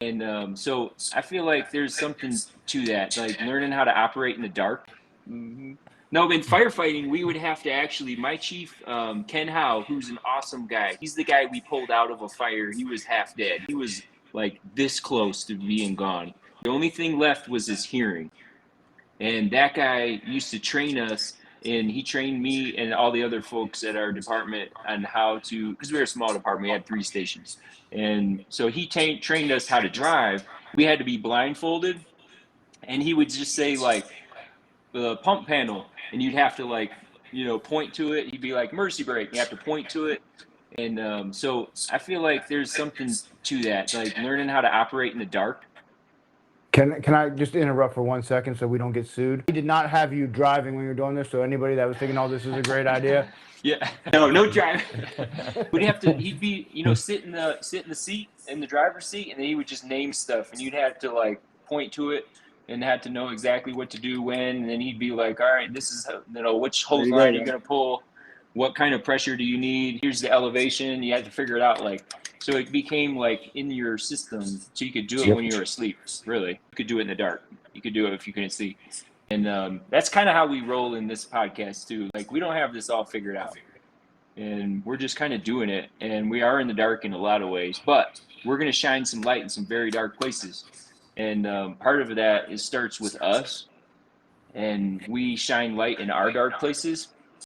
And so I feel like there's something to that, like learning how to operate in the dark. Hmm. No, in firefighting, we would have to actually, my chief, Ken Howe, who's an awesome guy. He's the guy we pulled out of a fire. He was half dead. He was like this close to being gone. The only thing left was his hearing. And that guy used to train us, and he trained me and all the other folks at our department on how to, because we were a small department, we had 3 stations. And so he trained us how to drive. We had to be blindfolded, and he would just say, like, the pump panel, and you'd have to, like, point to it. He'd be like, mercy brake. You have to point to it. And so I feel like there's something to that, like learning how to operate in the dark. Can I just interrupt for 1 second so we don't get sued? We did not have you driving when you were doing this, so anybody that was thinking, "Oh, this is a great idea," Yeah, no driving. We'd have to. He'd be, sit in the seat in the driver's seat, and then he would just name stuff, and you'd have to like point to it, and had to know exactly what to do when. And then he'd be like, "All right, this is which There hose you go, line you're man. gonna pull. What kind of pressure do you need? Here's the elevation." You had to figure it out, like, so it became like in your system, so you could do it when you were asleep. Really, you could do it in the dark. You could do it if you couldn't sleep. And that's kind of how we roll in this podcast too. Like, we don't have this all figured out, and we're just kind of doing it. And we are in the dark in a lot of ways, but we're going to shine some light in some very dark places. And part of that starts with us, and we shine light in our dark places.